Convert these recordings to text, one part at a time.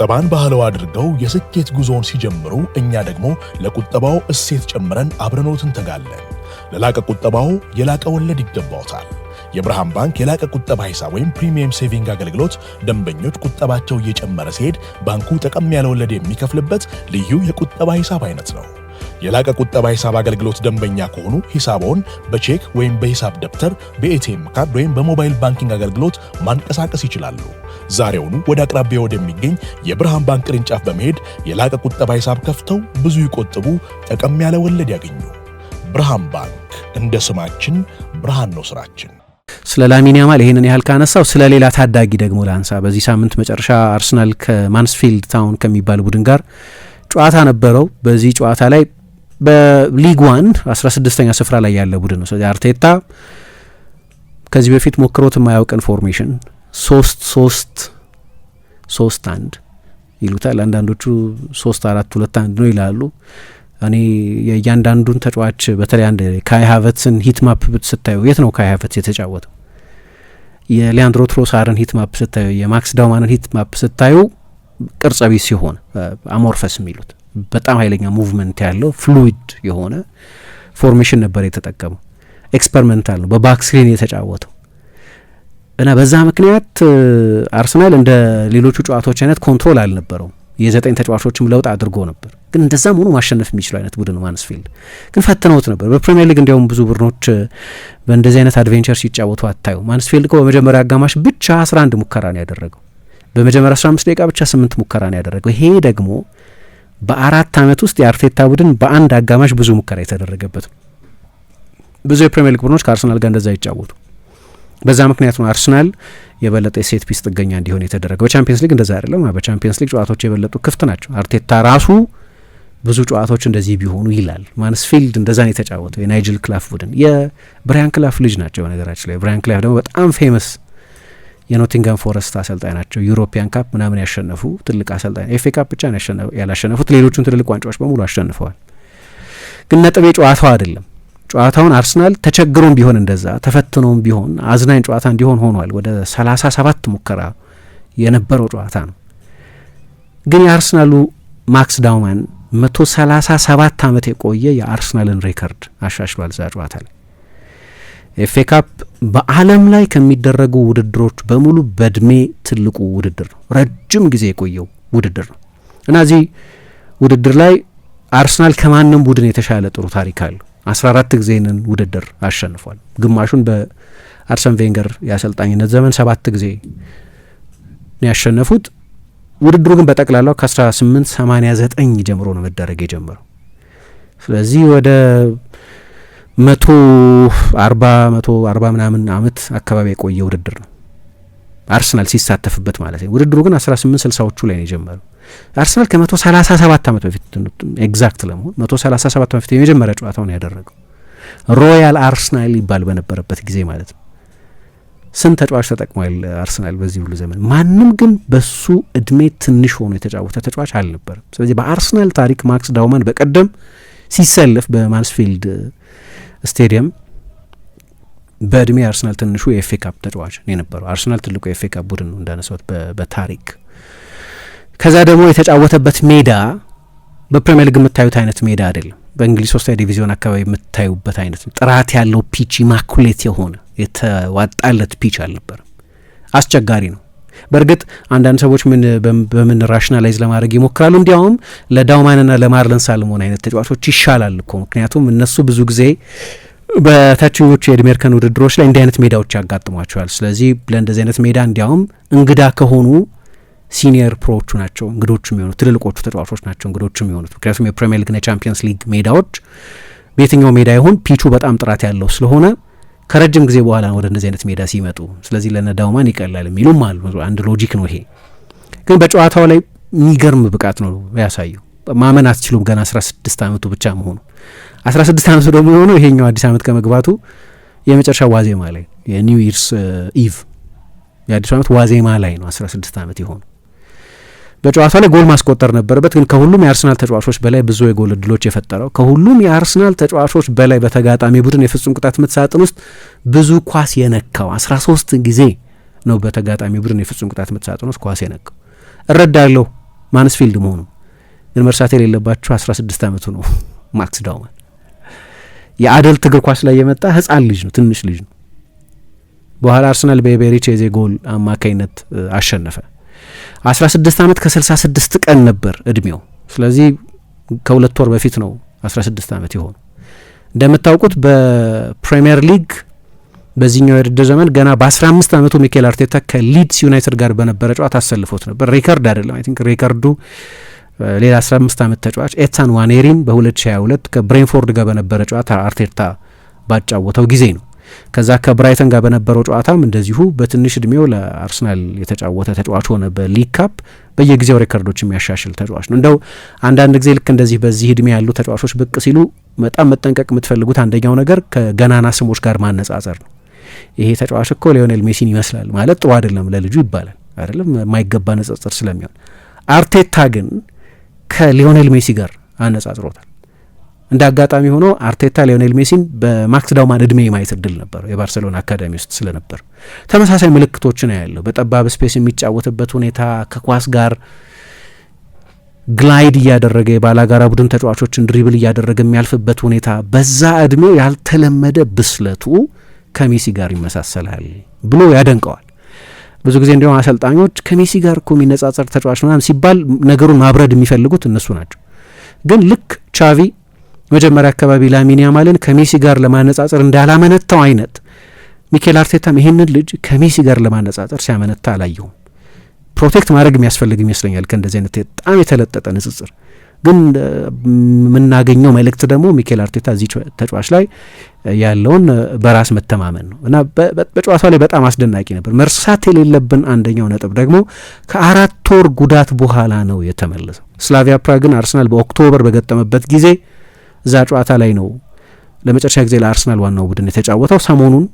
ቁጠባን ባህለው አድርገው የስኬት ጉዞውን ሲጀምሩ እኛ ደግሞ ለቁጠባው እሴት ጨምረን አብረኖት እንተጋለን። ለላቀ ቁጠባው የላቀ ወለድ ይገባዎታል። የብርሃን ባንክ የላቀ ቁጠባ ሂሳብ ወይም ፕሪሚየም ሴቪንግ አገልግሎት ደንበኞች ቁጠባቸው እየጨመረ ሲሄድ ባንኩ ጠቀም ያለ ወለድ የሚከፍልበት ልዩ የቁጠባ ሂሳብ አይነት ነው። የላቀ ቁጠባ ሂሳብ አገልግሎት ደንበኛ ከሆኑ ሂሳቦን በቼክ ወይም በሂሳብ ደብተር፣ በኤቲኤም ካርድ ወይም በሞባይል ባንኪንግ አገልግሎት ማንቀሳቀስ ይችላሉ። ዛሬውኑ ወደ አቅራቢያው ወደሚገኝ የብርሃን ባንክ ቅርንጫፍ በመሄድ የላቀ ቁጠባ ሂሳብ ከፍተው ብዙ ይቆጥቡ፣ ጠቀም ያለ ወለድ ያገኙ። ብርሃን ባንክ፣ እንደ ስማችን ብርሃን ነው ስራችን። ስለ ላሚን ያማል ይሄንን ያህል ካነሳው ስለ ሌላ ታዳጊ ደግሞ ላንሳ። በዚህ ሳምንት መጨረሻ አርሰናል ከማንስፊልድ ታውን ከሚባል ቡድን ጋር ጨዋታ ነበረው። በዚህ ጨዋታ ላይ በሊግ 1 16ኛ ስፍራ ላይ ያለ ቡድን ነው። ስለዚህ አርቴታ ከዚህ በፊት ሞክሮት የማያውቅን ፎርሜሽን 3-3-3-1 ይሉታል። አንዳንዶቹ 3-4-2-1 ነው ይላሉ። እኔ የእያንዳንዱን ተጫዋች በተለይ አንድ ካይ ሃቨርትስን ሂት ማፕ ስታዩ የት ነው ካይ ሃቨርትስ የተጫወተው? የሊያንድሮ ትሮሳርን ሂት ማፕ ስታዩ፣ የማክስ ዳውማንን ሂት ማፕ ስታዩ ቅርጸ ቢስ ሲሆን አሞርፈስ የሚሉት በጣም ኃይለኛ ሙቭመንት ያለው ፍሉይድ የሆነ ፎርሜሽን ነበር የተጠቀመው። ኤክስፐሪመንታል ነው፣ በባክስክሪን የተጫወተው እና በዛ ምክንያት አርሰናል እንደ ሌሎቹ ጨዋታዎች አይነት ኮንትሮል አልነበረውም። የ9 ተጫዋቾችም ለውጥ አድርጎ ነበር፣ ግን እንደዛም ሆኖ ማሸነፍ የሚችሉ አይነት ቡድን ነው ማንስፊልድ። ግን ፈትነውት ነበር። በፕሪሚየር ሊግ እንዲያውም ብዙ ቡድኖች በእንደዚህ አይነት አድቬንቸር ሲጫወቱ አታዩ። ማንስፊልድ እኮ በመጀመሪያ አጋማሽ ብቻ 11 ሙከራ ነው ያደረገው። በመጀመሪያ 15 ደቂቃ ብቻ 8 ሙከራ ነው ያደረገው። ይሄ ደግሞ በ4 ዓመት ውስጥ የአርቴታ ቡድን በአንድ አጋማሽ ብዙ ሙከራ የተደረገበት ነው። ብዙ የፕሪሚየር ሊግ ቡድኖች ከአርሰናል ጋር እንደዛ ይጫወቱ። በዛ ምክንያት ነው አርሰናል የበለጠ የሴት ፒስ ጥገኛ እንዲሆን የተደረገው። በቻምፒየንስ ሊግ እንደዛ አይደለም። በቻምፒየንስ ሊግ ጨዋታዎች የበለጡ ክፍት ናቸው። አርቴታ ራሱ ብዙ ጨዋታዎች እንደዚህ ቢሆኑ ይላል። ማንስፊልድ እንደዛ ነው የተጫወተው። የናይጅል ክላፍ ቡድን የብራያን ክላፍ ልጅ ናቸው። በነገራችን ላይ ብራያን ክላፍ ደግሞ በጣም ፌመስ የኖቲንጋም ፎረስት አሰልጣኝ ናቸው። ዩሮፒያን ካፕ ምናምን ያሸነፉ ትልቅ አሰልጣኝ። ኤፍ ኤ ካፕ ብቻ ነው ያላሸነፉት፣ ሌሎቹን ትልልቅ ዋንጫዎች በሙሉ አሸንፈዋል። ግን ነጥቤ ጨዋታው አይደለም። ጨዋታውን አርሰናል ተቸግሮም ቢሆን እንደዛ ተፈትኖም ቢሆን አዝናኝ ጨዋታ እንዲሆን ሆኗል። ወደ 37 ሙከራ የነበረው ጨዋታ ነው። ግን የአርሰናሉ ማክስ ዳውማን 137 ዓመት የቆየ የአርሰናልን ሬከርድ አሻሽሏል። እዛ ጨዋታ ላይ ኤፍ ኤ ካፕ በዓለም ላይ ከሚደረጉ ውድድሮች በሙሉ በእድሜ ትልቁ ውድድር ነው። ረጅም ጊዜ የቆየው ውድድር ነው እና እዚህ ውድድር ላይ አርሰናል ከማንም ቡድን የተሻለ ጥሩ ታሪክ አለው። 14 ጊዜንን ውድድር አሸንፏል። ግማሹን በአርሰን ቬንገር የአሰልጣኝነት ዘመን 7 ጊዜ ነው ያሸነፉት። ውድድሩ ግን በጠቅላላው ከ1889 ጀምሮ ነው መደረግ የጀመረው። ስለዚህ ወደ 140 ምናምን አመት አካባቢ የቆየ ውድድር ነው አርሰናል ሲሳተፍበት ማለት ነው። ውድድሩ ግን 1860ዎቹ ላይ ነው የጀመረው። አርሰናል ከ137 ዓመት በፊት ኤግዛክት ለመሆን 137 ዓመት በፊት የመጀመሪያ ጨዋታውን ያደረገው ሮያል አርሰናል ይባል በነበረበት ጊዜ ማለት ነው። ስንት ተጫዋች ተጠቅሟል አርሰናል በዚህ ሁሉ ዘመን? ማንም ግን በሱ እድሜ ትንሽ ሆኖ የተጫወተ ተጫዋች አልነበረም። ስለዚህ በአርሰናል ታሪክ ማክስ ዳውማን በቀደም ሲሰለፍ በማንስፊልድ ስቴዲየም በእድሜ አርሰናል ትንሹ የኤፍ ኤ ካፕ ተጫዋች ነው የነበረው። አርሰናል ትልቁ የኤፍ ኤ ካፕ ቡድን ነው እንዳነሳሁት በታሪክ። ከዛ ደግሞ የተጫወተበት ሜዳ በፕሪሚየር ሊግ የምታዩት አይነት ሜዳ አይደለም። በእንግሊዝ 3ኛ ዲቪዚዮን አካባቢ የምታዩበት አይነት ጥራት ያለው ፒች፣ ኢማኩሌት የሆነ የተዋጣለት ፒች አልነበረም። አስቸጋሪ ነው። በእርግጥ አንዳንድ ሰዎች በምን ራሽናላይዝ ለማድረግ ይሞክራሉ። እንዲያውም ለዳውማንና ለማርለን ሳልሞን አይነት ተጫዋቾች ይሻላል እኮ ምክንያቱም እነሱ ብዙ ጊዜ በታችኞቹ የዕድሜ እርከን ውድድሮች ላይ እንዲህ አይነት ሜዳዎች ያጋጥሟቸዋል። ስለዚህ ለእንደዚህ አይነት ሜዳ እንዲያውም እንግዳ ከሆኑ ሲኒየር ፕሮዎቹ ናቸው እንግዶቹ የሚሆኑት፣ ትልልቆቹ ተጫዋቾች ናቸው እንግዶቹ የሚሆኑት። ምክንያቱም የፕሪሚየር ሊግና የቻምፒየንስ ሊግ ሜዳዎች በየትኛው ሜዳ ይሁን ፒቹ በጣም ጥራት ያለው ስለሆነ ከረጅም ጊዜ በኋላ ወደ እንደዚህ አይነት ሜዳ ሲመጡ ስለዚህ ለነዳውማን ይቀላል የሚሉም አሉ። አንድ ሎጂክ ነው ይሄ። ግን በጨዋታው ላይ የሚገርም ብቃት ነው ያሳየው። ማመን አትችሉም። ገና 16 ዓመቱ ብቻ መሆኑ 16 ዓመቱ ደግሞ የሆነው ይሄኛው አዲስ ዓመት ከመግባቱ የመጨረሻ ዋዜማ ላይ የኒው ኢርስ ኢቭ የአዲስ ዓመት ዋዜማ ላይ ነው 16 ዓመት የሆነው። በጨዋታው ላይ ጎል ማስቆጠር ነበረበት። ግን ከሁሉም የአርሰናል ተጫዋቾች በላይ ብዙ የጎል እድሎች የፈጠረው ከሁሉም የአርሰናል ተጫዋቾች በላይ በተጋጣሚ ቡድን የፍጹም ቅጣት ምት ሳጥን ውስጥ ብዙ ኳስ የነካው 13 ጊዜ ነው በተጋጣሚ ቡድን የፍጹም ቅጣት ምት ሳጥን ውስጥ ኳስ የነካው። እረዳለሁ ማንስፊልድ መሆኑ ግን መርሳት የሌለባቸው 16 ዓመቱ ነው ማክስ ዳውማን። የአደልት እግር ኳስ ላይ የመጣ ህፃን ልጅ ነው፣ ትንሽ ልጅ ነው። በኋላ አርሰናል በቤሪቼዜ ጎል አማካይነት አሸነፈ። 16 ዓመት ከ66 ቀን ነበር እድሜው። ስለዚህ ከ2 ወር በፊት ነው 16 ዓመት የሆኑ። እንደምታውቁት በፕሪሚየር ሊግ በዚህኛው የውድድር ዘመን ገና በ15 ዓመቱ ሚኬል አርቴታ ከሊድስ ዩናይትድ ጋር በነበረ ጨዋታ አሰልፎት ነበር። ሪካርድ አይደለም፣ አይ ቲንክ ሪካርዱ ሌላ 15 ዓመት ተጫዋች ኤታን ዋኔሪን በ2022 ከብሬንፎርድ ጋር በነበረ ጨዋታ አርቴታ ባጫወተው ጊዜ ነው። ከዛ ከብራይተን ጋር በነበረው ጨዋታም እንደዚሁ በትንሽ እድሜው ለአርሰናል የተጫወተ ተጫዋች ሆነ። በሊግ ካፕ በየጊዜው ሬከርዶች የሚያሻሽል ተጫዋች ነው። እንደው አንዳንድ ጊዜ ልክ እንደዚህ በዚህ እድሜ ያሉ ተጫዋቾች ብቅ ሲሉ በጣም መጠንቀቅ የምትፈልጉት አንደኛው ነገር ከገናና ስሞች ጋር ማነጻጸር ነው። ይሄ ተጫዋች እኮ ሊዮኔል ሜሲን ይመስላል ማለት ጥሩ አይደለም ለልጁ ይባላል አይደለም፣ የማይገባ ንጽጽር ስለሚሆን። አርቴታ ግን ከሊዮኔል ሜሲ ጋር አነጻጽሮታል። እንደ አጋጣሚ ሆኖ አርቴታ ሊዮኔል ሜሲን በማክስ ዳውማን እድሜ የማየት እድል ነበር፣ የባርሴሎና አካዳሚ ውስጥ ስለነበር ተመሳሳይ ምልክቶችን ያለው በጠባብ ስፔስ የሚጫወትበት ሁኔታ፣ ከኳስ ጋር ግላይድ እያደረገ የባላጋራ ቡድን ተጫዋቾችን ድሪብል እያደረገ የሚያልፍበት ሁኔታ፣ በዛ እድሜው ያልተለመደ ብስለቱ ከሜሲ ጋር ይመሳሰላል ብሎ ያደንቀዋል። ብዙ ጊዜ እንዲሁም አሰልጣኞች ከሜሲ ጋር እኮ የሚነጻጸር ተጫዋች ምናምን ሲባል ነገሩን ማብረድ የሚፈልጉት እነሱ ናቸው። ግን ልክ ቻቪ መጀመሪያ አካባቢ ላሚን ያማልን ከሜሲ ጋር ለማነጻጸር እንዳላመነታው አይነት ሚኬል አርቴታም ይሄንን ልጅ ከሜሲ ጋር ለማነጻጸር ሲያመነታ አላየሁም። ፕሮቴክት ማድረግ የሚያስፈልግ ይመስለኛል ከእንደዚህ አይነት በጣም የተለጠጠ ንጽጽር። ግን የምናገኘው መልእክት ደግሞ ሚኬል አርቴታ እዚህ ተጫዋች ላይ ያለውን በራስ መተማመን ነው እና በጨዋታው ላይ በጣም አስደናቂ ነበር። መርሳት የሌለብን አንደኛው ነጥብ ደግሞ ከ4 ወር ጉዳት በኋላ ነው የተመለሰው። ስላቪያ ፕራግን አርሰናል በኦክቶበር በገጠመበት ጊዜ እዛ ጨዋታ ላይ ነው ለመጨረሻ ጊዜ ለአርሰናል ዋናው ቡድን የተጫወተው። ሰሞኑን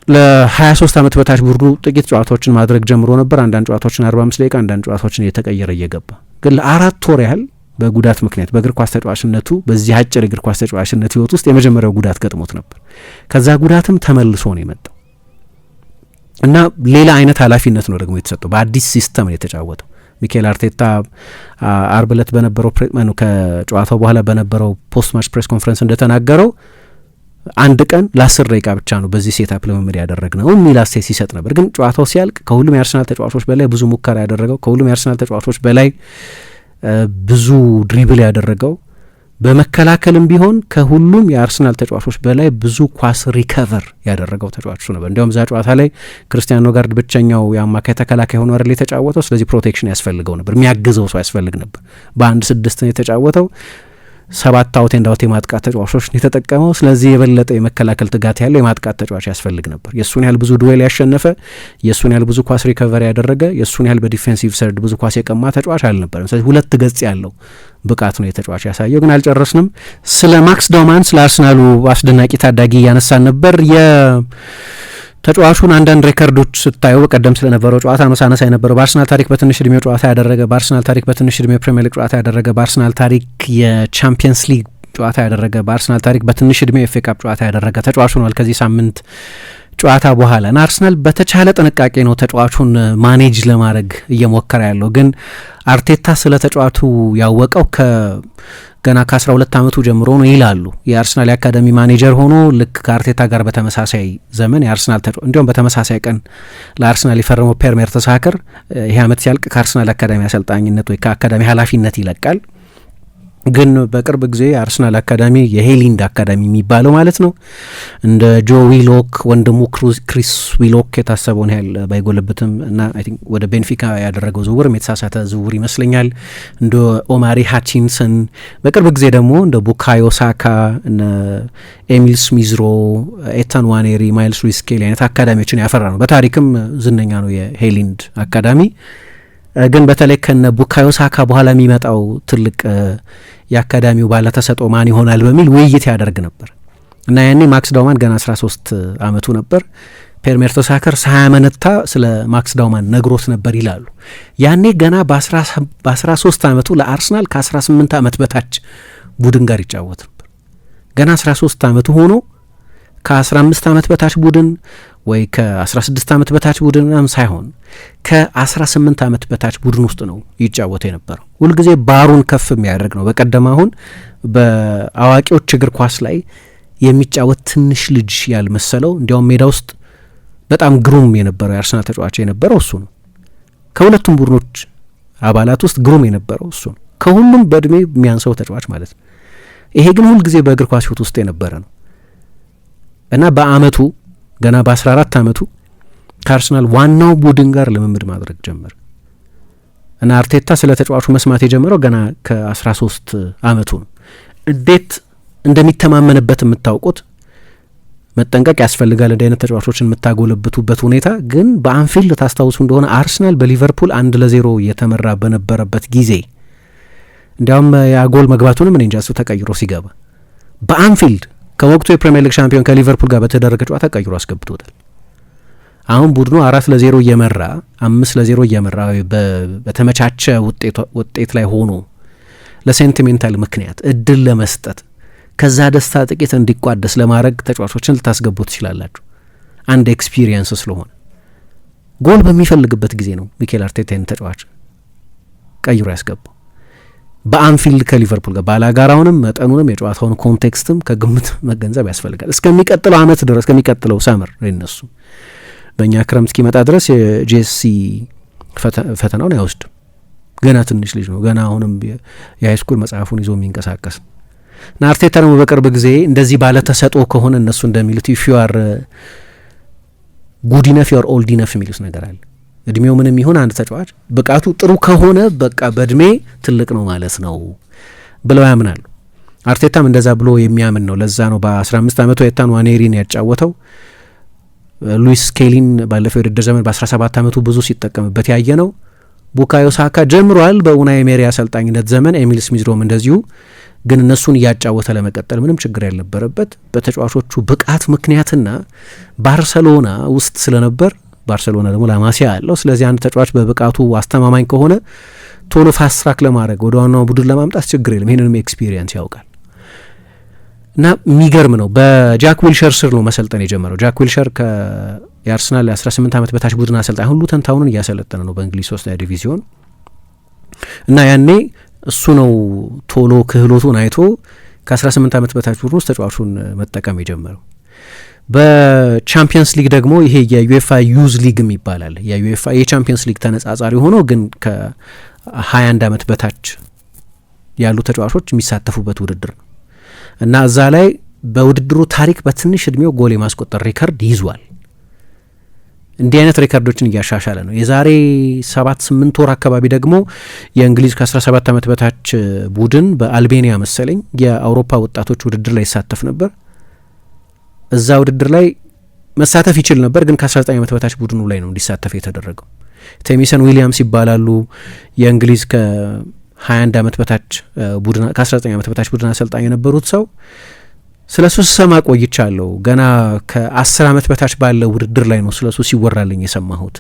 ለ23 ዓመት በታች ቡድኑ ጥቂት ጨዋታዎችን ማድረግ ጀምሮ ነበር። አንዳንድ ጨዋታዎችን 45 ደቂቃ፣ አንዳንድ ጨዋታዎችን እየተቀየረ እየገባ ግን ለ4 ወር ያህል በጉዳት ምክንያት በእግር ኳስ ተጫዋችነቱ በዚህ አጭር እግር ኳስ ተጫዋችነት ህይወት ውስጥ የመጀመሪያው ጉዳት ገጥሞት ነበር። ከዛ ጉዳትም ተመልሶ ነው የመጣው እና ሌላ አይነት ኃላፊነት ነው ደግሞ የተሰጠው። በአዲስ ሲስተም ነው የተጫወተው። ሚኬል አርቴታ አርብ ዕለት በነበረው ከጨዋታው በኋላ በነበረው ፖስት ማች ፕሬስ ኮንፈረንስ እንደተናገረው አንድ ቀን ለ10 ደቂቃ ብቻ ነው በዚህ ሴታፕ ልምምድ ያደረግነው የሚል አስተያየት ሲሰጥ ነበር። ግን ጨዋታው ሲያልቅ ከሁሉም የአርሰናል ተጫዋቾች በላይ ብዙ ሙከራ ያደረገው፣ ከሁሉም የአርሰናል ተጫዋቾች በላይ ብዙ ድሪብል ያደረገው፣ በመከላከልም ቢሆን ከሁሉም የአርሰናል ተጫዋቾች በላይ ብዙ ኳስ ሪከቨር ያደረገው ተጫዋች ነበር። እንዲያውም እዛ ጨዋታ ላይ ክርስቲያን ኖጋርድ ብቸኛው የአማካይ ተከላካይ ሆኖ አይደል የተጫወተው። ስለዚህ ፕሮቴክሽን ያስፈልገው ነበር፣ የሚያግዘው ሰው ያስፈልግ ነበር። በ1-6 ነው የተጫወተው። 7 አውት ኤንድ አውት የማጥቃት ተጫዋቾች የተጠቀመው። ስለዚህ የበለጠ የመከላከል ትጋት ያለው የማጥቃት ተጫዋች ያስፈልግ ነበር። የእሱን ያህል ብዙ ዱዌል ያሸነፈ፣ የእሱን ያህል ብዙ ኳስ ሪከቨሪ ያደረገ፣ የእሱን ያህል በዲፌንሲቭ ሰርድ ብዙ ኳስ የቀማ ተጫዋች አልነበረም። ስለዚህ 2 ገጽ ያለው ብቃት ነው የተጫዋች ያሳየው። ግን አልጨረስንም። ስለ ማክስ ዳውማን ስለ አርሰናሉ አስደናቂ ታዳጊ እያነሳን ነበር። ተጫዋቹን አንዳንድ ሬከርዶች ስታየው በቀደም ስለነበረው ጨዋታ ነው ሳነሳ የነበረው። በአርሰናል ታሪክ በትንሽ እድሜው ጨዋታ ያደረገ፣ በአርሰናል ታሪክ በትንሽ እድሜው ፕሪሚየር ሊግ ጨዋታ ያደረገ፣ በአርሰናል ታሪክ የቻምፒየንስ ሊግ ጨዋታ ያደረገ፣ በአርሰናል ታሪክ በትንሽ እድሜው ኤፍ ኤ ካፕ ጨዋታ ያደረገ ተጫዋቹ ነው። ከዚህ ሳምንት ጨዋታ በኋላ እና አርሰናል በተቻለ ጥንቃቄ ነው ተጫዋቹን ማኔጅ ለማድረግ እየሞከረ ያለው። ግን አርቴታ ስለ ተጫዋቹ ያወቀው ገና ከ12 ዓመቱ ጀምሮ ነው ይላሉ። የአርሰናል የአካዳሚ ማኔጀር ሆኖ ልክ ከአርቴታ ጋር በተመሳሳይ ዘመን የአርሰናል እንዲሁም በተመሳሳይ ቀን ለአርሰናል የፈረመው ፔር ሜርተሳከር ይህ ዓመት ሲያልቅ ከአርሰናል አካዳሚ አሰልጣኝነት ወይ ከአካዳሚ ኃላፊነት ይለቃል። ግን በቅርብ ጊዜ የአርሰናል አካዳሚ የሄሊንድ አካዳሚ የሚባለው ማለት ነው እንደ ጆ ዊሎክ ወንድሙ ክሪስ ዊሎክ የታሰበውን ያህል ባይጎለብትም እና አይ ቲንክ ወደ ቤንፊካ ያደረገው ዝውውር የተሳሳተ ዝውውር ይመስለኛል። እንደ ኦማሪ ሃቺንሰን በቅርብ ጊዜ ደግሞ እንደ ቡካዮ ሳካ፣ እነ ኤሚል ስሚዝሮ፣ ኤታን ዋኔሪ፣ ማይልስ ሉዊስ ስኬሊ አይነት አካዳሚዎችን ያፈራ ነው። በታሪክም ዝነኛ ነው የሄሊንድ አካዳሚ። ግን በተለይ ከነ ቡካዮ ሳካ በኋላ የሚመጣው ትልቅ የአካዳሚው ባለተሰጥኦ ማን ይሆናል በሚል ውይይት ያደርግ ነበር እና ያኔ ማክስ ዳውማን ገና 13 ዓመቱ ነበር። ፔር ሜርተሳከር ሳያመነታ ስለ ማክስ ዳውማን ነግሮት ነበር ይላሉ። ያኔ ገና በ13 ዓመቱ ለአርሰናል ከ18 ዓመት በታች ቡድን ጋር ይጫወት ነበር። ገና 13 ዓመቱ ሆኖ ከ15 ዓመት በታች ቡድን ወይ ከ16 ዓመት በታች ቡድን ምናምን ሳይሆን ከ18 ዓመት በታች ቡድን ውስጥ ነው ይጫወት የነበረው። ሁልጊዜ ባሩን ከፍ የሚያደርግ ነው። በቀደም አሁን በአዋቂዎች እግር ኳስ ላይ የሚጫወት ትንሽ ልጅ ያልመሰለው እንዲያውም ሜዳ ውስጥ በጣም ግሩም የነበረው የአርሰናል ተጫዋች የነበረው እሱ ነው። ከሁለቱም ቡድኖች አባላት ውስጥ ግሩም የነበረው እሱ ነው። ከሁሉም በእድሜ የሚያንሰው ተጫዋች ማለት ነው። ይሄ ግን ሁልጊዜ በእግር ኳስ ሕይወት ውስጥ የነበረ ነው እና በአመቱ ገና በ14 ዓመቱ ከአርሰናል ዋናው ቡድን ጋር ልምምድ ማድረግ ጀመረ እና አርቴታ ስለ ተጫዋቹ መስማት የጀመረው ገና ከ13 ዓመቱ ነው። እንዴት እንደሚተማመንበት የምታውቁት መጠንቀቅ ያስፈልጋል። እንደ አይነት ተጫዋቾችን የምታጎለብቱበት ሁኔታ ግን በአንፊልድ ታስታውሱ እንደሆነ አርሰናል በሊቨርፑል 1-0 እየተመራ በነበረበት ጊዜ እንዲያውም የጎል መግባቱንም እኔ እንጃ እሱ ተቀይሮ ሲገባ በአንፊልድ ከወቅቱ የፕሪሚየር ሊግ ሻምፒዮን ከሊቨርፑል ጋር በተደረገ ጨዋታ ቀይሮ አስገብቶታል። አሁን ቡድኑ 4-0 እየመራ 5-0 እየመራ በተመቻቸ ውጤት ላይ ሆኖ ለሴንቲሜንታል ምክንያት እድል ለመስጠት ከዛ ደስታ ጥቂት እንዲቋደስ ለማድረግ ተጫዋቾችን ልታስገቡ ትችላላችሁ። አንድ ኤክስፒሪየንስ ስለሆነ ጎል በሚፈልግበት ጊዜ ነው ሚኬል አርቴታን ተጫዋች ቀይሮ ያስገባው በአንፊልድ ከሊቨርፑል ጋር። ባላጋራውንም መጠኑንም የጨዋታውን ኮንቴክስትም ከግምት መገንዘብ ያስፈልጋል። እስከሚቀጥለው አመት ድረስ እስከሚቀጥለው ሰመር እነሱ በእኛ ክረምት እስኪመጣ ድረስ የጄሲ ፈተናውን አይወስድም። ገና ትንሽ ልጅ ነው። ገና አሁንም የሃይስኩል መጽሐፉን ይዞ የሚንቀሳቀስ እና አርቴታ ደግሞ በቅርብ ጊዜ እንደዚህ ባለ ተሰጥኦ ከሆነ እነሱ እንደሚሉት ኢፍ ዩ አር ጉድ ኢነፍ ዩ አር ኦልድ ኢነፍ የሚሉት ነገር አለ። እድሜው ምንም ይሁን አንድ ተጫዋች ብቃቱ ጥሩ ከሆነ በቃ በእድሜ ትልቅ ነው ማለት ነው ብለው ያምናሉ። አርቴታም እንደዛ ብሎ የሚያምን ነው። ለዛ ነው በ15 ዓመቱ ኤታን ዋኔሪን ያጫወተው። ሉዊስ ስኬሊን ባለፈው የውድድር ዘመን በ17 ዓመቱ ብዙ ሲጠቀምበት ያየ ነው። ቡካዮ ሳካ ጀምሯል በኡናይ ኤመሪ አሰልጣኝነት ዘመን። ኤሚል ስሚዝሮም እንደዚሁ። ግን እነሱን እያጫወተ ለመቀጠል ምንም ችግር ያልነበረበት በተጫዋቾቹ ብቃት ምክንያትና ባርሰሎና ውስጥ ስለነበር ባርሰሎና ደግሞ ላማሲያ አለው። ስለዚህ አንድ ተጫዋች በብቃቱ አስተማማኝ ከሆነ ቶሎ ፋስት ትራክ ለማድረግ ወደ ዋናው ቡድን ለማምጣት ችግር የለም። ይህንንም ኤክስፒሪየንስ ያውቃል እና የሚገርም ነው። በጃክ ዊልሸር ስር ነው መሰልጠን የጀመረው። ጃክ ዊልሸር የአርሰናል 18 ዓመት በታች ቡድን አሰልጣኝ ሁሉ ተንታውንን እያሰለጠነ ነው በእንግሊዝ 3ኛ ዲቪዚዮን እና ያኔ እሱ ነው ቶሎ ክህሎቱን አይቶ ከ18 ዓመት በታች ቡድን ውስጥ ተጫዋቹን መጠቀም የጀመረው። በቻምፒየንስ ሊግ ደግሞ ይሄ የዩኤፋ ዩዝ ሊግ ይባላል። የዩኤፋ የቻምፒየንስ ሊግ ተነጻጻሪ ሆኖ ግን ከ21 ዓመት በታች ያሉ ተጫዋቾች የሚሳተፉበት ውድድር ነው እና እዛ ላይ በውድድሩ ታሪክ በትንሽ እድሜው ጎል የማስቆጠር ሪከርድ ይዟል። እንዲህ አይነት ሪከርዶችን እያሻሻለ ነው። የዛሬ 7-8 ወር አካባቢ ደግሞ የእንግሊዝ ከ17 ዓመት በታች ቡድን በአልቤኒያ መሰለኝ የአውሮፓ ወጣቶች ውድድር ላይ ይሳተፍ ነበር። እዛ ውድድር ላይ መሳተፍ ይችል ነበር፣ ግን ከ19 ዓመት በታች ቡድኑ ላይ ነው እንዲሳተፍ የተደረገው። ቴሚሰን ዊሊያምስ ይባላሉ። የእንግሊዝ ከ21 ዓመት በታች ቡድን ከ19 ዓመት በታች ቡድን አሰልጣኝ የነበሩት ሰው ስለሱ ስሰማ ቆይቻለሁ። ገና ከ10 ዓመት በታች ባለው ውድድር ላይ ነው ስለሱ ሲወራልኝ የሰማሁት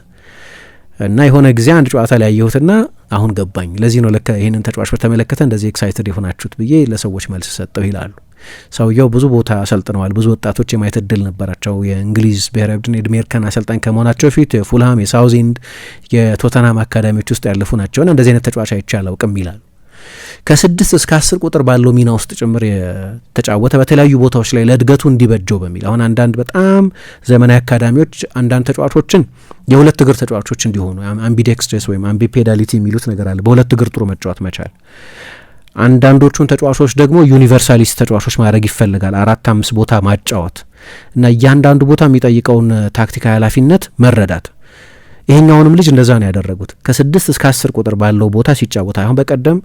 እና የሆነ ጊዜ አንድ ጨዋታ ላይ ያየሁትና አሁን ገባኝ። ለዚህ ነው ለካ ይህንን ተጫዋች በተመለከተ እንደዚህ ኤክሳይትድ የሆናችሁት ብዬ ለሰዎች መልስ ሰጠው ይላሉ። ሰውየው ብዙ ቦታ አሰልጥነዋል። ብዙ ወጣቶች የማየት እድል ነበራቸው። የእንግሊዝ ብሔራዊ ቡድን የዕድሜ እርከን አሰልጣኝ ከመሆናቸው ፊት የፉልሃም፣ የሳውዝኤንድ፣ የቶተናም አካዳሚዎች ውስጥ ያለፉ ናቸውና እንደዚህ አይነት ተጫዋች አይቼ አላውቅም ይላሉ። ከ6 እስከ 10 ቁጥር ባለው ሚና ውስጥ ጭምር የተጫወተ በተለያዩ ቦታዎች ላይ ለእድገቱ እንዲበጀው በሚል አሁን አንዳንድ በጣም ዘመናዊ አካዳሚዎች አንዳንድ ተጫዋቾችን የሁለት እግር ተጫዋቾች እንዲሆኑ አምቢዴክስትረስ ወይም አምቢፔዳሊቲ የሚሉት ነገር አለ። በሁለት እግር ጥሩ መጫወት መቻል። አንዳንዶቹን ተጫዋቾች ደግሞ ዩኒቨርሳሊስት ተጫዋቾች ማድረግ ይፈልጋል። 4-5 ቦታ ማጫወት እና እያንዳንዱ ቦታ የሚጠይቀውን ታክቲካዊ ኃላፊነት መረዳት። ይሄኛውንም ልጅ እንደዛ ነው ያደረጉት። ከ6 እስከ 10 ቁጥር ባለው ቦታ ሲጫወት አሁን በቀደም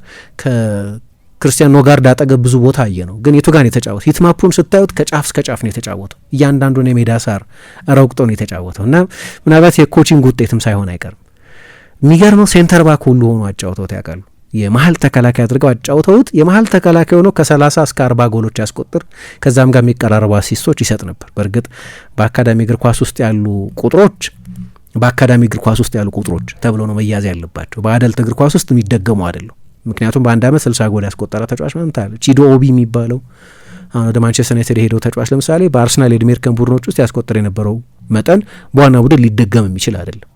ከክርስቲያን ኖጋርድ አጠገብ ብዙ ቦታ አየ ነው። ግን የቱ ጋር ነው የተጫወተው? ሂትማፑን ስታዩት ከጫፍ እስከ ጫፍ ነው የተጫወተው። እያንዳንዱን የሜዳ ሳር ረግጦ ነው የተጫወተው እና ምናልባት የኮቺንግ ውጤትም ሳይሆን አይቀርም። የሚገርመው ሴንተር ባክ ሁሉ ሆኖ አጫውተውት ያውቃሉ። የመሀል ተከላካይ አድርገው አጫውተውት የመሀል ተከላካይ ሆኖ ከ30 እስከ 40 ጎሎች ያስቆጥር፣ ከዛም ጋር የሚቀራረቡ አሲስቶች ይሰጥ ነበር። በእርግጥ በአካዳሚ እግር ኳስ ውስጥ ያሉ ቁጥሮች በአካዳሚ እግር ኳስ ውስጥ ያሉ ቁጥሮች ተብሎ ነው መያዝ ያለባቸው። በአደልት እግር ኳስ ውስጥ የሚደገሙ አይደሉም። ምክንያቱም በአንድ ዓመት 60 ጎል ያስቆጠረ ተጫዋች ማለት አለ። ቺዶ ኦቢ የሚባለው አሁን ወደ ማንቸስተር ዩናይትድ የሄደው ተጫዋች ለምሳሌ በአርሰናል የዕድሜ እርከን ቡድኖች ውስጥ ያስቆጠረ የነበረው መጠን በዋና ቡድን ሊደገም የሚችል አይደለም።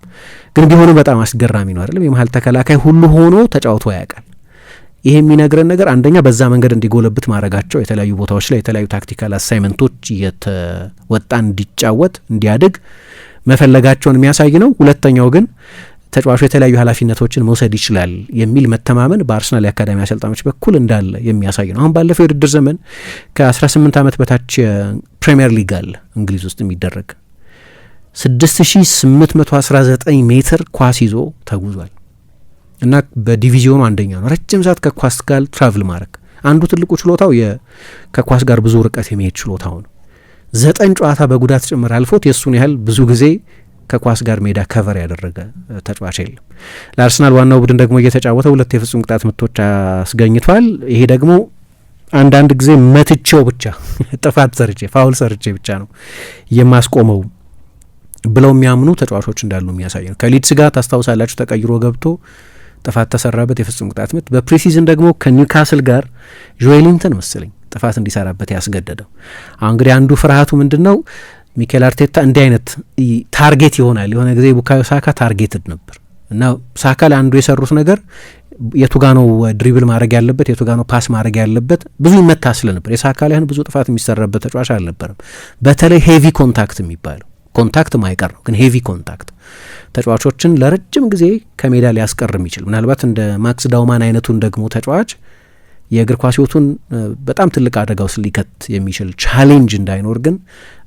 ግን ቢሆንም በጣም አስገራሚ ነው አይደለም? የመሀል ተከላካይ ሁሉ ሆኖ ተጫውቶ ያውቃል። ይሄ የሚነግረን ነገር አንደኛ በዛ መንገድ እንዲጎለብት ማድረጋቸው የተለያዩ ቦታዎች ላይ የተለያዩ ታክቲካል አሳይመንቶች እየተወጣ እንዲጫወት እንዲያድግ መፈለጋቸውን የሚያሳይ ነው። ሁለተኛው ግን ተጫዋቹ የተለያዩ ኃላፊነቶችን መውሰድ ይችላል የሚል መተማመን በአርሰናል የአካዳሚ አሰልጣኞች በኩል እንዳለ የሚያሳይ ነው። አሁን ባለፈው የውድድር ዘመን ከ18 ዓመት በታች ፕሪሚየር ሊግ አለ እንግሊዝ ውስጥ የሚደረግ 6819 ሜትር ኳስ ይዞ ተጉዟል እና በዲቪዚዮኑ አንደኛ ነው። ረጅም ሰዓት ከኳስ ጋር ትራቭል ማድረግ አንዱ ትልቁ ችሎታው ከኳስ ጋር ብዙ ርቀት የመሄድ ችሎታው ነው። 9 ጨዋታ በጉዳት ጭምር አልፎት የእሱን ያህል ብዙ ጊዜ ከኳስ ጋር ሜዳ ከቨር ያደረገ ተጫዋች የለም። ለአርሰናል ዋናው ቡድን ደግሞ እየተጫወተ 2 የፍጹም ቅጣት ምቶች አስገኝቷል። ይሄ ደግሞ አንዳንድ ጊዜ መትቼው ብቻ ጥፋት ሰርቼ ፋውል ሰርቼ ብቻ ነው የማስቆመው ብለው የሚያምኑ ተጫዋቾች እንዳሉ የሚያሳይ ነው። ከሊድስ ጋር ታስታውሳላችሁ ተቀይሮ ገብቶ ጥፋት ተሰራበት የፍጹም ቅጣት ምት። በፕሪሲዝን ደግሞ ከኒውካስል ጋር ጆኤሊንተን መሰለኝ ጥፋት እንዲሰራበት ያስገደደው። አሁን እንግዲህ አንዱ ፍርሃቱ ምንድን ነው? ሚኬል አርቴታ እንዲህ አይነት ታርጌት ይሆናል። የሆነ ጊዜ ቡካዮ ሳካ ታርጌትድ ነበር እና ሳካ ላይ አንዱ የሰሩት ነገር የቱጋ ነው ድሪብል ማድረግ ያለበት የቱጋ ነው ፓስ ማድረግ ያለበት ብዙ ይመታ ስለነበር የሳካ ላይ ብዙ ጥፋት የሚሰራበት ተጫዋች አልነበረም። በተለይ ሄቪ ኮንታክት የሚባለው ኮንታክት ማይቀር ነው ግን ሄቪ ኮንታክት ተጫዋቾችን ለረጅም ጊዜ ከሜዳ ሊያስቀር የሚችል ምናልባት እንደ ማክስ ዳውማን አይነቱን ደግሞ ተጫዋች የእግር ኳስ ሕይወቱን በጣም ትልቅ አደጋ ውስጥ ሊከት የሚችል ቻሌንጅ እንዳይኖር ግን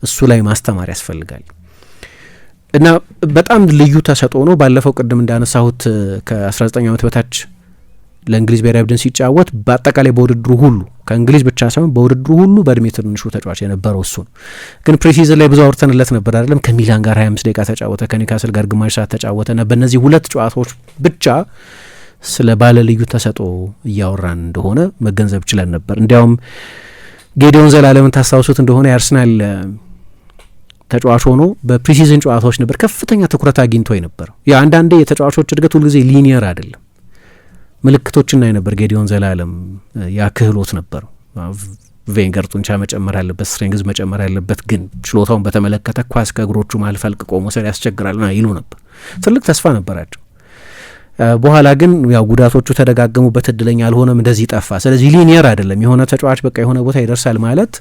እሱ ላይ ማስተማር ያስፈልጋል እና በጣም ልዩ ተሰጥኦ ነው። ባለፈው ቅድም እንዳነሳሁት ከ19 ዓመት በታች ለእንግሊዝ ብሔራዊ ቡድን ሲጫወት በአጠቃላይ በውድድሩ ሁሉ ከእንግሊዝ ብቻ ሳይሆን በውድድሩ ሁሉ በእድሜ ትንሹ ተጫዋች የነበረው እሱ ነው። ግን ፕሪሲዝን ላይ ብዙ አውርተንለት ነበር አይደለም? ከሚላን ጋር 25 ደቂቃ ተጫወተ፣ ከኒውካስል ጋር ግማሽ ሰዓት ተጫወተ እና በእነዚህ 2 ጨዋታዎች ብቻ ስለ ባለ ልዩ ተሰጥኦ እያወራን እንደሆነ መገንዘብ ችለን ነበር። እንዲያውም ጌዲዮን ዘላለምን ታስታውሱት እንደሆነ የአርሰናል ተጫዋች ሆኖ በፕሪሲዝን ጨዋታዎች ነበር ከፍተኛ ትኩረት አግኝቶ የነበረው። አንዳንዴ የተጫዋቾች እድገት ሁልጊዜ ሊኒየር አይደለም፣ ምልክቶችና ነበር። ጌዲዮን ዘላለም ያ ክህሎት ነበረው። ቬንገር ጡንቻ መጨመር ያለበት ስትሬንግዝ መጨመር ያለበት ግን ችሎታውን በተመለከተ ኳስ ከእግሮቹ መሀል ፈልቅቆ መውሰድ ያስቸግራልና ይሉ ነበር። ትልቅ ተስፋ ነበራቸው። በኋላ ግን ያው ጉዳቶቹ ተደጋገሙበት፣ እድለኛ አልሆነም፣ እንደዚህ ጠፋ። ስለዚህ ሊኒየር አይደለም። የሆነ ተጫዋች በቃ የሆነ ቦታ ይደርሳል ማለት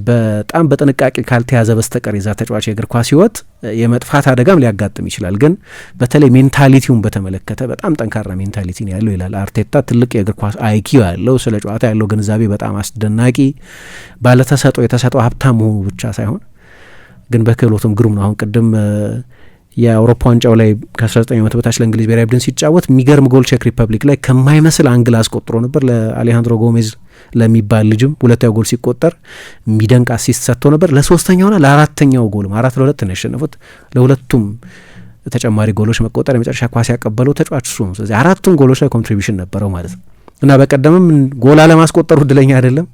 በጣም በጥንቃቄ ካልተያዘ በስተቀር የዛ ተጫዋች የእግር ኳስ ሕይወት የመጥፋት አደጋም ሊያጋጥም ይችላል። ግን በተለይ ሜንታሊቲውን በተመለከተ በጣም ጠንካራ ሜንታሊቲ ነው ያለው ይላል አርቴታ። ትልቅ የእግር ኳስ አይኪው ያለው፣ ስለ ጨዋታ ያለው ግንዛቤ በጣም አስደናቂ፣ ባለተሰጥኦ የተሰጠው ሀብታም መሆኑ ብቻ ሳይሆን ግን በክህሎቱም ግሩም ነው። አሁን ቅድም የአውሮፓ ዋንጫው ላይ ከ19 ዓመት በታች ለእንግሊዝ ብሔራዊ ቡድን ሲጫወት የሚገርም ጎል ቼክ ሪፐብሊክ ላይ ከማይመስል አንግል አስቆጥሮ ነበር። ለአሌሃንድሮ ጎሜዝ ለሚባል ልጅም 2ኛው ጎል ሲቆጠር የሚደንቅ አሲስት ሰጥቶ ነበር። ለ3ኛውና ለ4ኛው ጎልም 4-2 ነው ያሸነፉት። ለሁለቱም ተጨማሪ ጎሎች መቆጠር የመጨረሻ ኳስ ያቀበለው ተጫዋች እሱ ነው። ስለዚህ 4ቱም ጎሎች ላይ ኮንትሪቢሽን ነበረው ማለት ነው እና በቀደምም ጎል አለማስቆጠሩ እድለኛ አይደለም።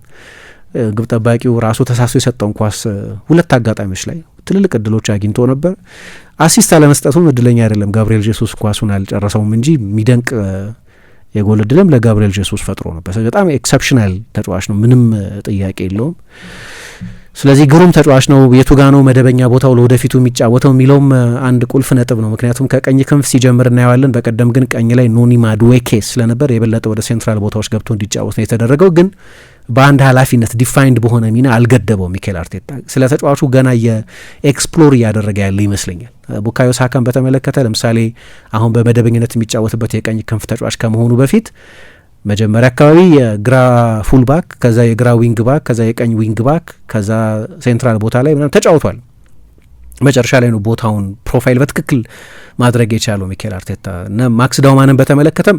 ግብ ጠባቂው ራሱ ተሳስቶ የሰጠውን ኳስ 2 አጋጣሚዎች ላይ ትልልቅ እድሎች አግኝቶ ነበር። አሲስት አለመስጠቱም እድለኛ አይደለም። ጋብሪኤል ጄሱስ ኳሱን አልጨረሰውም እንጂ የሚደንቅ የጎል እድልም ለጋብሪኤል ጄሱስ ፈጥሮ ነበር። በጣም ኤክሰፕሽናል ተጫዋች ነው፣ ምንም ጥያቄ የለውም። ስለዚህ ግሩም ተጫዋች ነው። የቱጋ ነው መደበኛ ቦታው ለወደፊቱ የሚጫወተው የሚለውም አንድ ቁልፍ ነጥብ ነው። ምክንያቱም ከቀኝ ክንፍ ሲጀምር እናየዋለን። በቀደም ግን ቀኝ ላይ ኖኒ ማዱዌኬ ስለነበር የበለጠ ወደ ሴንትራል ቦታዎች ገብቶ እንዲጫወት ነው የተደረገው። ግን በአንድ ኃላፊነት ዲፋይንድ በሆነ ሚና አልገደበው ሚኬል አርቴታ። ስለ ተጫዋቹ ገና የኤክስፕሎር እያደረገ ያለ ይመስለኛል። ቡካዮ ሳካን በተመለከተ ለምሳሌ አሁን በመደበኝነት የሚጫወትበት የቀኝ ክንፍ ተጫዋች ከመሆኑ በፊት መጀመሪያ አካባቢ የግራ ፉል ባክ፣ ከዛ የግራ ዊንግ ባክ፣ ከዛ የቀኝ ዊንግ ባክ፣ ከዛ ሴንትራል ቦታ ላይ ምናምን ተጫውቷል። መጨረሻ ላይ ነው ቦታውን ፕሮፋይል በትክክል ማድረግ የቻለው ሚኬል አርቴታ እና ማክስ ዳውማንን በተመለከተም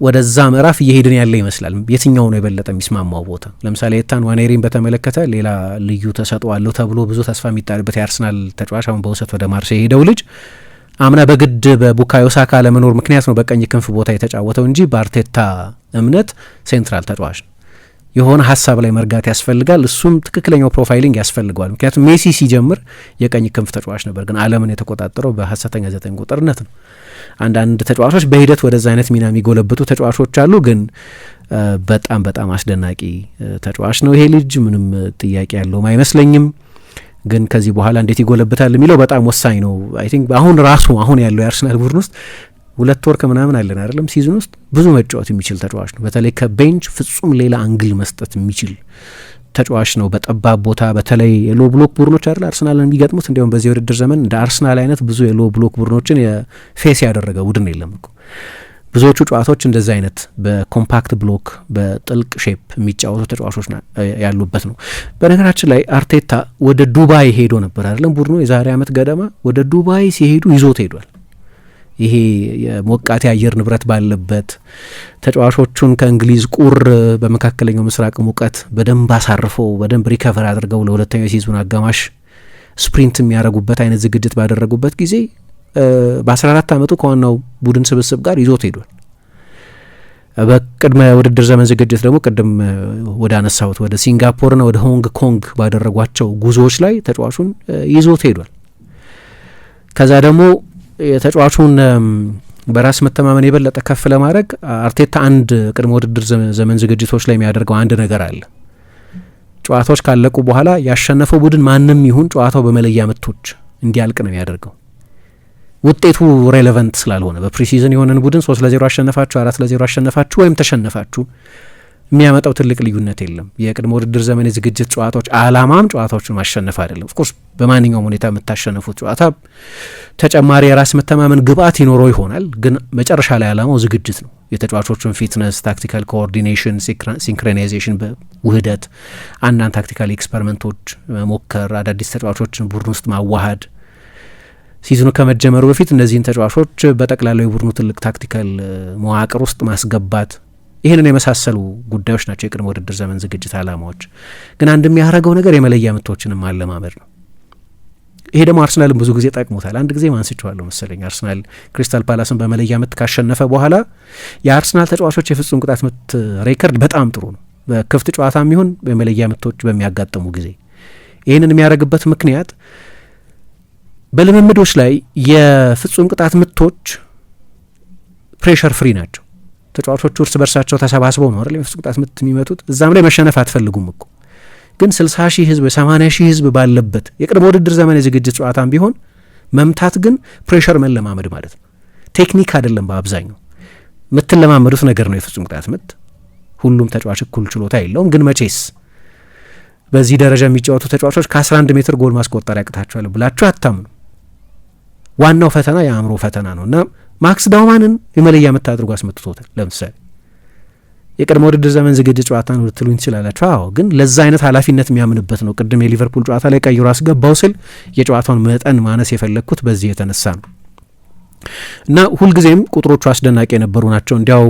ወደዛ ምዕራፍ እየሄድን ያለ ይመስላል። የትኛው ነው የበለጠ የሚስማማው ቦታ? ለምሳሌ ኤታን ዋኔሪን በተመለከተ ሌላ ልዩ ተሰጥኦ አለው ተብሎ ብዙ ተስፋ የሚጣልበት የአርሰናል ተጫዋች አሁን በውሰት ወደ ማርሴይ ሄደው ልጅ አምና በግድ በቡካዮ ሳካ ለመኖር ምክንያት ነው በቀኝ ክንፍ ቦታ የተጫወተው እንጂ በአርቴታ እምነት ሴንትራል ተጫዋች ነው። የሆነ ሀሳብ ላይ መርጋት ያስፈልጋል። እሱም ትክክለኛው ፕሮፋይሊንግ ያስፈልገዋል። ምክንያቱም ሜሲ ሲጀምር የቀኝ ክንፍ ተጫዋች ነበር፣ ግን ዓለምን የተቆጣጠረው በሀሰተኛ 9 ቁጥርነት ነው። አንዳንድ ተጫዋቾች በሂደት ወደዛ አይነት ሚና የሚጎለብቱ ተጫዋቾች አሉ፣ ግን በጣም በጣም አስደናቂ ተጫዋች ነው ይሄ ልጅ። ምንም ጥያቄ ያለውም አይመስለኝም። ግን ከዚህ በኋላ እንዴት ይጎለብታል የሚለው በጣም ወሳኝ ነው። አይ ቲንክ አሁን ያለው የአርሰናል ቡድን ውስጥ 2 ወር ከምናምን አለን አይደለም ሲዝን ውስጥ ብዙ መጫወት የሚችል ተጫዋች ነው። በተለይ ከቤንች ፍጹም ሌላ አንግል መስጠት የሚችል ተጫዋች ነው። በጠባብ ቦታ በተለይ የሎ ብሎክ ቡድኖች አይደል አርሰናልን የሚገጥሙት። እንዲያውም በዚህ ውድድር ዘመን እንደ አርሰናል አይነት ብዙ የሎ ብሎክ ቡድኖችን የፌስ ያደረገ ቡድን የለም እኮ። ብዙዎቹ ጨዋታዎች እንደዚህ አይነት በኮምፓክት ብሎክ በጥልቅ ሼፕ የሚጫወቱ ተጫዋቾች ያሉበት ነው። በነገራችን ላይ አርቴታ ወደ ዱባይ ሄዶ ነበር አይደለም ቡድኑ የዛሬ ዓመት ገደማ ወደ ዱባይ ሲሄዱ ይዞት ሄዷል። ይሄ የሞቃቴ አየር ንብረት ባለበት ተጫዋቾቹን ከእንግሊዝ ቁር በመካከለኛው ምስራቅ ሙቀት በደንብ አሳርፈው በደንብ ሪከቨር አድርገው ለሁለተኛው ሲዝን አጋማሽ ስፕሪንት የሚያደርጉበት አይነት ዝግጅት ባደረጉበት ጊዜ በ14 ዓመቱ ከዋናው ቡድን ስብስብ ጋር ይዞት ሄዷል። በቅድመ ውድድር ዘመን ዝግጅት ደግሞ ቅድም ወደ አነሳሁት ወደ ሲንጋፖርና ወደ ሆንግ ኮንግ ባደረጓቸው ጉዞዎች ላይ ተጫዋቹን ይዞት ሄዷል። ከዛ ደግሞ የተጫዋቹን በራስ መተማመን የበለጠ ከፍ ለማድረግ አርቴታ አንድ ቅድመ ውድድር ዘመን ዝግጅቶች ላይ የሚያደርገው አንድ ነገር አለ። ጨዋታዎች ካለቁ በኋላ ያሸነፈው ቡድን ማንም ይሁን ጨዋታው በመለያ ምቶች እንዲያልቅ ነው የሚያደርገው። ውጤቱ ሬሌቨንት ስላልሆነ በፕሪሲዝን የሆነን ቡድን 3-0 አሸነፋችሁ 4-0 አሸነፋችሁ ወይም ተሸነፋችሁ የሚያመጣው ትልቅ ልዩነት የለም። የቅድመ ውድድር ዘመን የዝግጅት ጨዋታዎች አላማም ጨዋታዎችን ማሸነፍ አይደለም። ኦፍኮርስ በማንኛውም ሁኔታ የምታሸነፉት ጨዋታ ተጨማሪ የራስ መተማመን ግብአት ይኖረው ይሆናል፣ ግን መጨረሻ ላይ አላማው ዝግጅት ነው። የተጫዋቾችን ፊትነስ፣ ታክቲካል ኮኦርዲኔሽን፣ ሲንክሮናይዜሽን በውህደት አንዳንድ ታክቲካል ኤክስፐሪመንቶች መሞከር፣ አዳዲስ ተጫዋቾችን ቡድን ውስጥ ማዋሃድ፣ ሲዝኑ ከመጀመሩ በፊት እነዚህን ተጫዋቾች በጠቅላላው የቡድኑ ትልቅ ታክቲካል መዋቅር ውስጥ ማስገባት፣ ይህንን የመሳሰሉ ጉዳዮች ናቸው የቅድመ ውድድር ዘመን ዝግጅት አላማዎች። ግን አንድ የሚያደርገው ነገር የመለያ ምቶችንም ማለማመድ ነው። ይሄ ደግሞ አርሰናልን ብዙ ጊዜ ጠቅሞታል። አንድ ጊዜ ማንስቼዋለሁ መሰለኝ። አርሰናል ክሪስታል ፓላስን በመለያ ምት ካሸነፈ በኋላ የአርሰናል ተጫዋቾች የፍጹም ቅጣት ምት ሬከርድ በጣም ጥሩ ነው፣ በክፍት ጨዋታም ይሁን በመለያ ምቶች በሚያጋጥሙ ጊዜ። ይህንን የሚያደርግበት ምክንያት በልምምዶች ላይ የፍጹም ቅጣት ምቶች ፕሬሸር ፍሪ ናቸው። ተጫዋቾቹ እርስ በርሳቸው ተሰባስበው ነው አይደል የፍጹም ቅጣት ምት የሚመቱት። እዛም ላይ መሸነፍ አትፈልጉም እኮ። ግን 60 ሺህ ህዝብ 80 ሺህ ህዝብ ባለበት የቅድመ ውድድር ዘመን የዝግጅት ጨዋታም ቢሆን መምታት ግን ፕሬሸር መለማመድ ማለት ነው። ቴክኒክ አይደለም። በአብዛኛው የምትለማመዱት ነገር ነው የፍጹም ቅጣት ምት። ሁሉም ተጫዋች እኩል ችሎታ የለውም። ግን መቼስ በዚህ ደረጃ የሚጫወቱ ተጫዋቾች ከ11 ሜትር ጎል ማስቆጠር ያቅታቸዋል ብላችሁ አታምኑ። ዋናው ፈተና የአእምሮ ፈተና ነው እና ማክስ ዳውማንን የመለያ ምት አድርጎ አስመትቶታል። ለምሳሌ የቅድመ ውድድር ዘመን ዝግጅት ጨዋታ ነው ልትሉኝ ትችላላችሁ። አዎ፣ ግን ለዛ አይነት ኃላፊነት የሚያምንበት ነው። ቅድም የሊቨርፑል ጨዋታ ላይ ቀይሮ አስገባው ስል የጨዋታውን መጠን ማነስ የፈለግኩት በዚህ የተነሳ ነው እና ሁልጊዜም ቁጥሮቹ አስደናቂ የነበሩ ናቸው። እንዲያው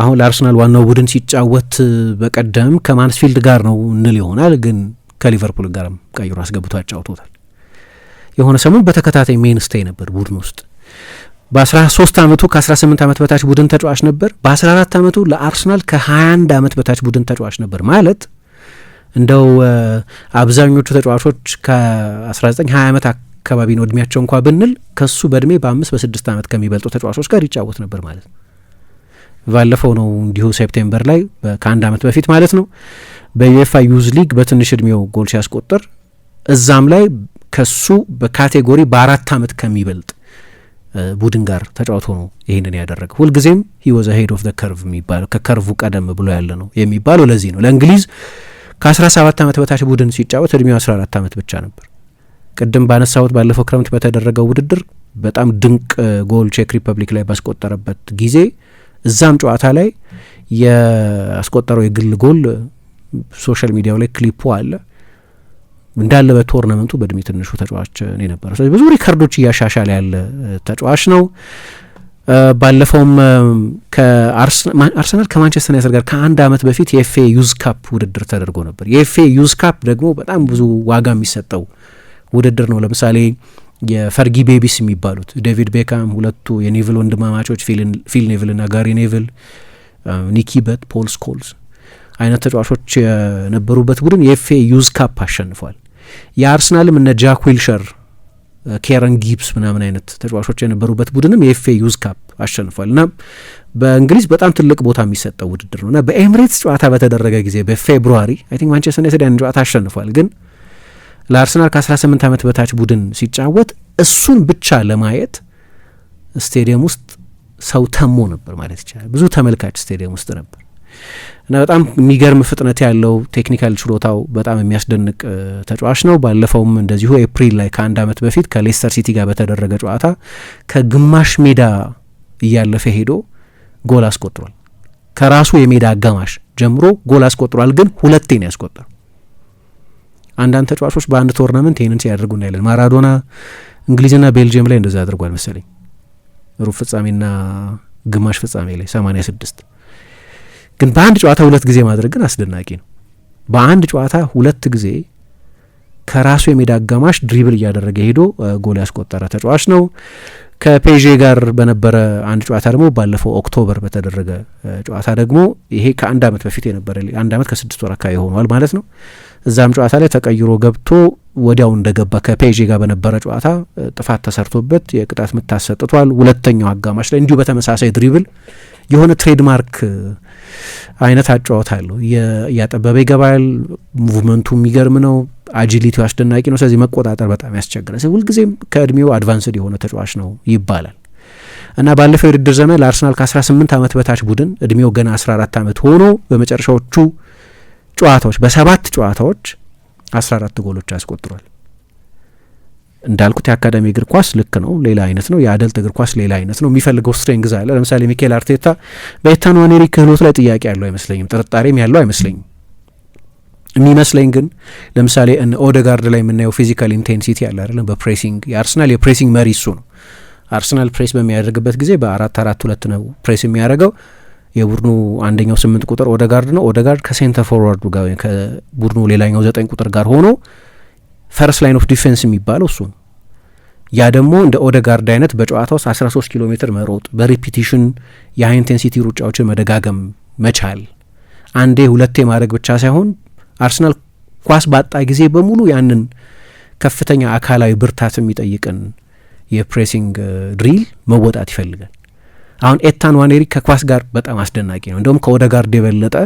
አሁን ለአርሰናል ዋናው ቡድን ሲጫወት በቀደም ከማንስፊልድ ጋር ነው እንል ይሆናል፣ ግን ከሊቨርፑል ጋርም ቀይሮ አስገብቶ አጫውቶታል። የሆነ ሰሞን በተከታታይ ሜንስቴይ ነበር ቡድን ውስጥ። በ13 ዓመቱ ከ18 ዓመት በታች ቡድን ተጫዋች ነበር። በ14 ዓመቱ ለአርሰናል ከ21 ዓመት በታች ቡድን ተጫዋች ነበር። ማለት እንደው አብዛኞቹ ተጫዋቾች ከ19-20 ዓመት አካባቢ ነው እድሜያቸው እንኳ ብንል ከሱ በእድሜ በ5-6 ዓመት ከሚበልጡ ተጫዋቾች ጋር ይጫወት ነበር ማለት ነው። ባለፈው ነው እንዲሁ ሴፕቴምበር ላይ ከአንድ ዓመት በፊት ማለት ነው በዩኤፋ ዩዝ ሊግ በትንሽ እድሜው ጎል ሲያስቆጥር እዛም ላይ ከሱ በካቴጎሪ በ4 ዓመት ከሚበልጥ ቡድን ጋር ተጫውቶ ነው ይህንን ያደረገ። ሁልጊዜም ሂ ዋዝ ሄድ ኦፍ ዘ ከርቭ የሚባለው ከከርቭ ቀደም ብሎ ያለ ነው የሚባለው ለዚህ ነው። ለእንግሊዝ ከ17 ዓመት በታች ቡድን ሲጫወት እድሜው 14 ዓመት ብቻ ነበር። ቅድም ባነሳሁት ባለፈው ክረምት በተደረገው ውድድር በጣም ድንቅ ጎል ቼክ ሪፐብሊክ ላይ ባስቆጠረበት ጊዜ እዛም ጨዋታ ላይ ያስቆጠረው የግል ጎል ሶሻል ሚዲያው ላይ ክሊፑ አለ። እንዳለ በቶርናመንቱ በእድሜ ትንሹ ተጫዋች ነው የነበረው። ስለዚህ ብዙ ሪከርዶች እያሻሻለ ያለ ተጫዋች ነው። ባለፈውም አርሰናል ከማንቸስተር ዩናይትድ ጋር ከአንድ ዓመት በፊት የኤፍኤ ዩዝ ካፕ ውድድር ተደርጎ ነበር። የኤፍኤ ዩዝ ካፕ ደግሞ በጣም ብዙ ዋጋ የሚሰጠው ውድድር ነው። ለምሳሌ የፈርጊ ቤቢስ የሚባሉት ዴቪድ ቤካም፣ ሁለቱ የኔቭል ወንድማማቾች ፊል ኔቭል እና ጋሪ ኔቭል፣ ኒኪ በት፣ ፖል ስኮልስ አይነት ተጫዋቾች የነበሩበት ቡድን የኤፍኤ ዩዝ ካፕ አሸንፏል። የአርሰናልም እነ ጃክ ዊልሸር፣ ኬረን ጊብስ ምናምን አይነት ተጫዋቾች የነበሩበት ቡድንም የኤፍኤ ዩዝ ካፕ አሸንፏል እና በእንግሊዝ በጣም ትልቅ ቦታ የሚሰጠው ውድድር ነው እና በኤምሬትስ ጨዋታ በተደረገ ጊዜ በፌብሩዋሪ አይ ቲንክ ማንቸስተር ዩናይትድ ያን ጨዋታ አሸንፏል። ግን ለአርሰናል ከ18 ዓመት በታች ቡድን ሲጫወት እሱን ብቻ ለማየት ስቴዲየም ውስጥ ሰው ተሞ ነበር ማለት ይቻላል። ብዙ ተመልካች ስቴዲየም ውስጥ ነበር እና በጣም የሚገርም ፍጥነት ያለው ቴክኒካል ችሎታው በጣም የሚያስደንቅ ተጫዋች ነው። ባለፈውም እንደዚሁ ኤፕሪል ላይ ከአንድ ዓመት በፊት ከሌስተር ሲቲ ጋር በተደረገ ጨዋታ ከግማሽ ሜዳ እያለፈ ሄዶ ጎል አስቆጥሯል። ከራሱ የሜዳ አጋማሽ ጀምሮ ጎል አስቆጥሯል። ግን ሁለቴ ነው ያስቆጠረው። አንዳንድ ተጫዋቾች በአንድ ቶርናመንት ይህንን ሲያደርጉ እናያለን። ማራዶና እንግሊዝና ቤልጅየም ላይ እንደዛ አድርጓል መሰለኝ፣ ሩብ ፍጻሜና ግማሽ ፍጻሜ ላይ 86። ግን በአንድ ጨዋታ ሁለት ጊዜ ማድረግ ግን አስደናቂ ነው። በአንድ ጨዋታ ሁለት ጊዜ ከራሱ የሜዳ አጋማሽ ድሪብል እያደረገ ሄዶ ጎል ያስቆጠረ ተጫዋች ነው። ከፔዤ ጋር በነበረ አንድ ጨዋታ ደግሞ ባለፈው ኦክቶበር በተደረገ ጨዋታ ደግሞ ይሄ ከአንድ ዓመት በፊት የነበረ 1 ዓመት ከ6 ወር አካባቢ ሆኗል ማለት ነው። እዛም ጨዋታ ላይ ተቀይሮ ገብቶ ወዲያው እንደገባ ከፔዤ ጋር በነበረ ጨዋታ ጥፋት ተሰርቶበት የቅጣት ምት አሰጥቷል። ሁለተኛው አጋማሽ ላይ እንዲሁ በተመሳሳይ ድሪብል የሆነ ትሬድማርክ አይነት አጫወት አለው። እያጠበበ ይገባል። ሙቭመንቱ የሚገርም ነው። አጂሊቲው አስደናቂ ነው። ስለዚህ መቆጣጠር በጣም ያስቸግራል። ሁልጊዜም ከእድሜው አድቫንስድ የሆነ ተጫዋች ነው ይባላል እና ባለፈው የውድድር ዘመን ለአርሰናል ከ18 ዓመት በታች ቡድን እድሜው ገና 14 ዓመት ሆኖ በመጨረሻዎቹ ጨዋታዎች በ7 ጨዋታዎች 14 ጎሎች አስቆጥሯል። እንዳልኩት የአካዳሚ እግር ኳስ ልክ ነው፣ ሌላ አይነት ነው። የአደልት እግር ኳስ ሌላ አይነት ነው። የሚፈልገው ስትሬንግዝ አለ። ለምሳሌ ሚኬል አርቴታ በኤታን ዋኔሪ ክህሎት ላይ ጥያቄ ያለው አይመስለኝም፣ ጥርጣሬም ያለው አይመስለኝም። የሚመስለኝ ግን ለምሳሌ ኦደጋርድ ላይ የምናየው ፊዚካል ኢንቴንሲቲ አለ አይደለም፣ በፕሬሲንግ የአርሰናል የፕሬሲንግ መሪ እሱ ነው። አርሰናል ፕሬስ በሚያደርግበት ጊዜ በ4-4-2 ነው ፕሬስ የሚያደርገው። የቡድኑ አንደኛው 8 ቁጥር ኦደጋርድ ነው። ኦደጋርድ ከሴንተር ፎርዋርዱ ጋር ከቡድኑ ሌላኛው 9 ቁጥር ጋር ሆኖ ፈርስት ላይን ኦፍ ዲፌንስ የሚባለው እሱ ነው። ያ ደግሞ እንደ ኦደጋርድ አይነት በጨዋታ ውስጥ 13 ኪሎ ሜትር መሮጥ፣ በሪፒቲሽን የሃይ ኢንቴንሲቲ ሩጫዎችን መደጋገም መቻል፣ አንዴ ሁለቴ ማድረግ ብቻ ሳይሆን አርሰናል ኳስ ባጣ ጊዜ በሙሉ ያንን ከፍተኛ አካላዊ ብርታት የሚጠይቅን የፕሬሲንግ ድሪል መወጣት ይፈልጋል። አሁን ኤታን ዋኔሪ ከኳስ ጋር በጣም አስደናቂ ነው። እንደውም ከኦደጋርድ የበለጠ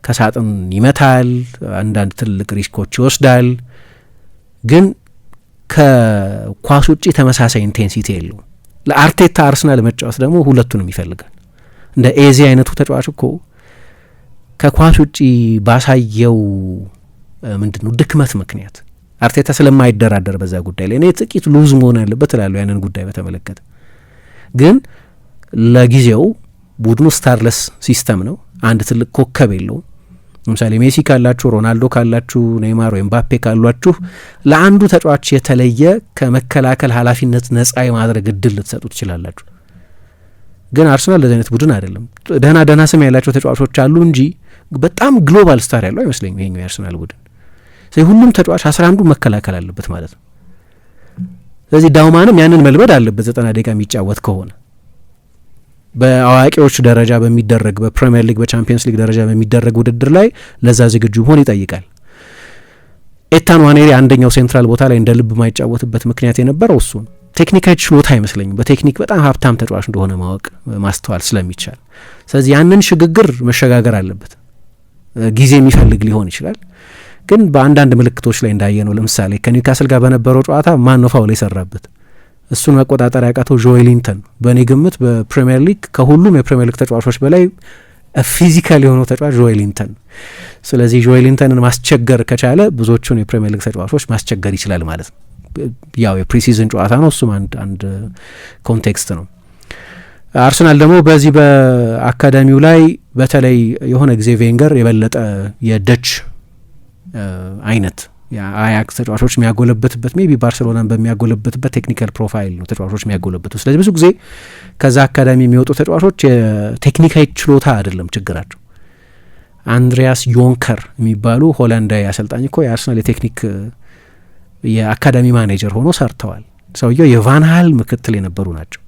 ከሳጥን ይመታል፣ አንዳንድ ትልቅ ሪስኮች ይወስዳል። ግን ከኳስ ውጭ ተመሳሳይ ኢንቴንሲቲ የለው። ለአርቴታ አርሰናል መጫወት ደግሞ ሁለቱንም ይፈልጋል። እንደ ኤዜ አይነቱ ተጫዋች እኮ ከኳስ ውጭ ባሳየው ምንድነው ድክመት ምክንያት አርቴታ ስለማይደራደር በዛ ጉዳይ ላይ እኔ ጥቂት ሉዝ መሆን ያለበት እላለሁ። ያንን ጉዳይ በተመለከተ ግን ለጊዜው ቡድኑ ስታርለስ ሲስተም ነው። አንድ ትልቅ ኮከብ የለውም። ለምሳሌ ሜሲ ካላችሁ፣ ሮናልዶ ካላችሁ፣ ኔይማር ወይም ባፔ ካሏችሁ ለአንዱ ተጫዋች የተለየ ከመከላከል ኃላፊነት ነጻ የማድረግ እድል ልትሰጡ ትችላላችሁ። ግን አርሰናል ለዚህ አይነት ቡድን አይደለም። ደህና ስም ያላቸው ተጫዋቾች አሉ እንጂ በጣም ግሎባል ስታር ያለው አይመስለኝም ይሄኛው የአርሰናል ቡድን። ስለዚህ ሁሉም ተጫዋች 11ዱ መከላከል አለበት ማለት ነው። ስለዚህ ዳውማንም ያንን መልመድ አለበት 90 ደቂቃ የሚጫወት ከሆነ በአዋቂዎች ደረጃ በሚደረግ በፕሪሚየር ሊግ በቻምፒየንስ ሊግ ደረጃ በሚደረግ ውድድር ላይ ለዛ ዝግጁ መሆን ይጠይቃል። ኤታን ዋኔሪ አንደኛው ሴንትራል ቦታ ላይ እንደ ልብ ማይጫወትበት ምክንያት የነበረው እሱ ነው። ቴክኒካዊ ችሎታ አይመስለኝም። በቴክኒክ በጣም ሀብታም ተጫዋች እንደሆነ ማወቅ ማስተዋል ስለሚቻል፣ ስለዚህ ያንን ሽግግር መሸጋገር አለበት። ጊዜ የሚፈልግ ሊሆን ይችላል። ግን በአንዳንድ ምልክቶች ላይ እንዳየ ነው። ለምሳሌ ከኒውካስል ጋር በነበረው ጨዋታ ማን ነው ፋውል የሰራበት? እሱን መቆጣጠር ያቃተው ጆኤሊንተን። በእኔ ግምት በፕሪሚየር ሊግ ከሁሉም የፕሪሚየር ሊግ ተጫዋቾች በላይ ፊዚካል የሆነው ተጫዋች ጆኤሊንተን። ስለዚህ ጆኤሊንተንን ማስቸገር ከቻለ ብዙዎቹን የፕሪሚየር ሊግ ተጫዋቾች ማስቸገር ይችላል ማለት ነው። ያው የፕሪሲዝን ጨዋታ ነው፣ እሱም አንድ ኮንቴክስት ነው። አርሰናል ደግሞ በዚህ በአካዳሚው ላይ በተለይ የሆነ ጊዜ ቬንገር የበለጠ የደች አይነት የአያክስ ተጫዋቾች የሚያጎለበትበት ሜቢ ባርሴሎናን በሚያጎለበትበት ቴክኒካል ፕሮፋይል ነው ተጫዋቾች የሚያጎለበቱ። ስለዚህ ብዙ ጊዜ ከዛ አካዳሚ የሚወጡ ተጫዋቾች የቴክኒካዊ ችሎታ አይደለም ችግራቸው። አንድሪያስ ዮንከር የሚባሉ ሆላንዳዊ አሰልጣኝ እኮ የአርሰናል የቴክኒክ የአካዳሚ ማኔጀር ሆኖ ሰርተዋል። ሰውየው የቫንሃል ምክትል የነበሩ ናቸው።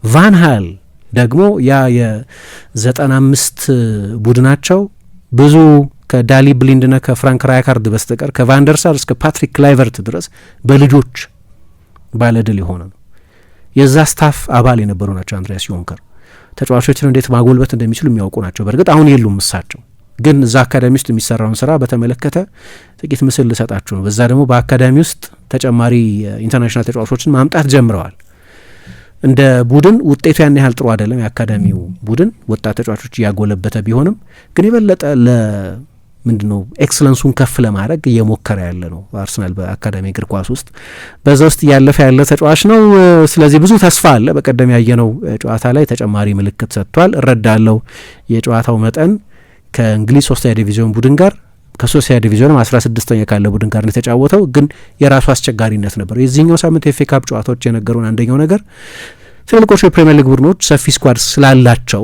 ቫንሃል ደግሞ ያ የ95 ቡድናቸው ብዙ ከዳሊ ብሊንድና ከፍራንክ ራይካርድ በስተቀር ከቫንደርሳር እስከ ፓትሪክ ክላይቨርት ድረስ በልጆች ባለድል የሆነ ነው። የዛ ስታፍ አባል የነበሩ ናቸው። አንድሪያስ ዮንከር ተጫዋቾችን እንዴት ማጎልበት እንደሚችሉ የሚያውቁ ናቸው። በእርግጥ አሁን የሉም እሳቸው፣ ግን እዛ አካዳሚ ውስጥ የሚሰራውን ስራ በተመለከተ ጥቂት ምስል ልሰጣችሁ ነው። በዛ ደግሞ በአካዳሚ ውስጥ ተጨማሪ ኢንተርናሽናል ተጫዋቾችን ማምጣት ጀምረዋል። እንደ ቡድን ውጤቱ ያን ያህል ጥሩ አይደለም። የአካዳሚው ቡድን ወጣት ተጫዋቾች እያጎለበተ ቢሆንም ግን የበለጠ ምንድነው ኤክሰለንሱን ከፍ ለማድረግ እየሞከረ ያለ ነው አርሰናል በአካዳሚ እግር ኳስ ውስጥ በዛ ውስጥ እያለፈ ያለ ተጫዋች ነው። ስለዚህ ብዙ ተስፋ አለ። በቀደም ያየነው ጨዋታ ላይ ተጨማሪ ምልክት ሰጥቷል። እረዳለሁ የጨዋታው መጠን ከእንግሊዝ 3ኛ ዲቪዚዮን ቡድን ጋር ከ3ኛ ዲቪዚዮን 16ኛ ካለ ቡድን ጋር ነው የተጫወተው። ግን የራሱ አስቸጋሪነት ነበር። የዚህኛው ሳምንት የኤፍኤ ካፕ ጨዋታዎች የነገሩን አንደኛው ነገር ትልልቆቹ የፕሪሚየር ሊግ ቡድኖች ሰፊ ስኳድ ስላላቸው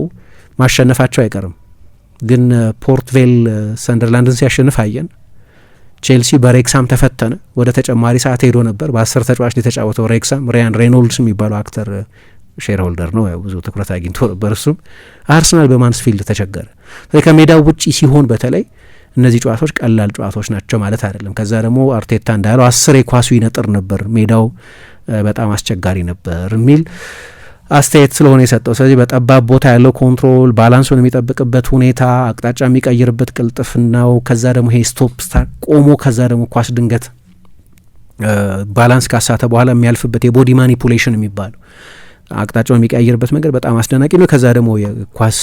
ማሸነፋቸው አይቀርም። ግን ፖርት ቬል ሰንደርላንድን ሲያሸንፍ አየን። ቼልሲ በሬክሳም ተፈተነ። ወደ ተጨማሪ ሰዓት ሄዶ ነበር። በ10 ተጫዋች የተጫወተው ሬክሳም ሪያን ሬኖልድስ የሚባለው አክተር ሼር ሆልደር ነው። ያው ብዙ ትኩረት አግኝቶ ነበር እሱም። አርሰናል በማንስፊልድ ተቸገረ። ከሜዳው ውጪ ሲሆን በተለይ እነዚህ ጨዋታዎች ቀላል ጨዋታዎች ናቸው ማለት አይደለም። ከዛ ደግሞ አርቴታ እንዳለው 10 የኳሱ ይነጥር ነበር፣ ሜዳው በጣም አስቸጋሪ ነበር የሚል አስተያየት ስለሆነ የሰጠው። ስለዚህ በጠባብ ቦታ ያለው ኮንትሮል፣ ባላንሱን የሚጠብቅበት ሁኔታ፣ አቅጣጫ የሚቀይርበት ቅልጥፍናው፣ ከዛ ደግሞ ይሄ ስቶፕ ስታር ቆሞ ከዛ ደግሞ ኳስ ድንገት ባላንስ ካሳተ በኋላ የሚያልፍበት የቦዲ ማኒፑሌሽን የሚባለው አቅጣጫውን የሚቀይርበት መንገድ በጣም አስደናቂ ነው። ከዛ ደግሞ የኳስ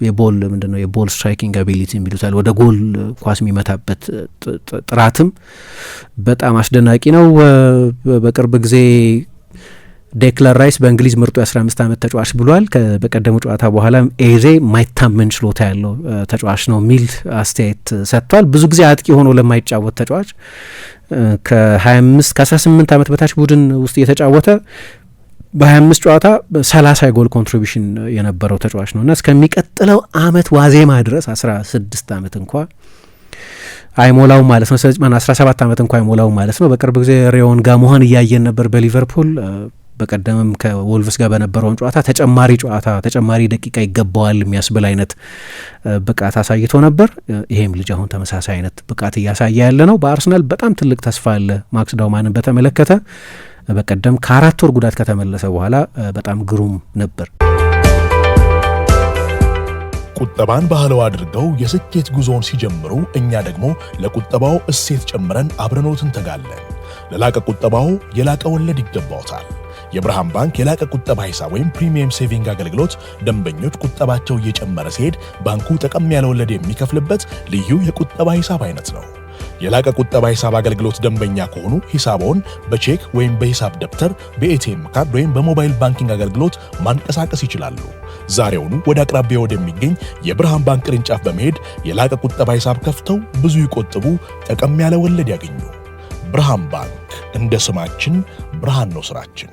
የቦል ምንድነው የቦል ስትራይኪንግ አቢሊቲ የሚሉታል ወደ ጎል ኳስ የሚመታበት ጥራትም በጣም አስደናቂ ነው። በቅርብ ጊዜ ዴክለር ራይስ በእንግሊዝ ምርጡ የ15 ዓመት ተጫዋች ብሏል። በቀደሙ ጨዋታ በኋላ ኤዜ ማይታመን ችሎታ ያለው ተጫዋች ነው የሚል አስተያየት ሰጥቷል። ብዙ ጊዜ አጥቂ ሆኖ ለማይጫወት ተጫዋች ከ18 ዓመት በታች ቡድን ውስጥ የተጫወተ በ25 ጨዋታ 30 የጎል ኮንትሪቢሽን የነበረው ተጫዋች ነው እና እስከሚቀጥለው አመት ዋዜማ ድረስ 16 ዓመት እንኳ አይሞላው ማለት ነው። ስለዚህ 17 ዓመት እንኳ አይሞላው ማለት ነው። በቅርብ ጊዜ ሬዮን ጋሞሃን እያየን ነበር በሊቨርፑል። በቀደምም ከወልቭስ ጋር በነበረውን ጨዋታ ተጨማሪ ደቂቃ ይገባዋል የሚያስብል አይነት ብቃት አሳይቶ ነበር። ይሄም ልጅ አሁን ተመሳሳይ አይነት ብቃት እያሳየ ያለ ነው። በአርሰናል በጣም ትልቅ ተስፋ አለ። ማክስ ዳውማንን በተመለከተ በቀደም ከ4 ወር ጉዳት ከተመለሰ በኋላ በጣም ግሩም ነበር። ቁጠባን ባህለው አድርገው የስኬት ጉዞውን ሲጀምሩ እኛ ደግሞ ለቁጠባው እሴት ጨምረን አብረኖት እንተጋለን። ለላቀ ቁጠባው የላቀ ወለድ ይገባዎታል። የብርሃን ባንክ የላቀ ቁጠባ ሂሳብ ወይም ፕሪሚየም ሴቪንግ አገልግሎት ደንበኞች ቁጠባቸው እየጨመረ ሲሄድ ባንኩ ጠቀም ያለ ወለድ የሚከፍልበት ልዩ የቁጠባ ሂሳብ አይነት ነው። የላቀ ቁጠባ ሂሳብ አገልግሎት ደንበኛ ከሆኑ ሂሳቦን በቼክ ወይም በሂሳብ ደብተር፣ በኤቲኤም ካርድ ወይም በሞባይል ባንኪንግ አገልግሎት ማንቀሳቀስ ይችላሉ። ዛሬውኑ ወደ አቅራቢያ ወደሚገኝ የብርሃን ባንክ ቅርንጫፍ በመሄድ የላቀ ቁጠባ ሂሳብ ከፍተው ብዙ ይቆጥቡ፣ ጠቀም ያለ ወለድ ያገኙ። ብርሃን ባንክ፣ እንደ ስማችን ብርሃን ነው ስራችን።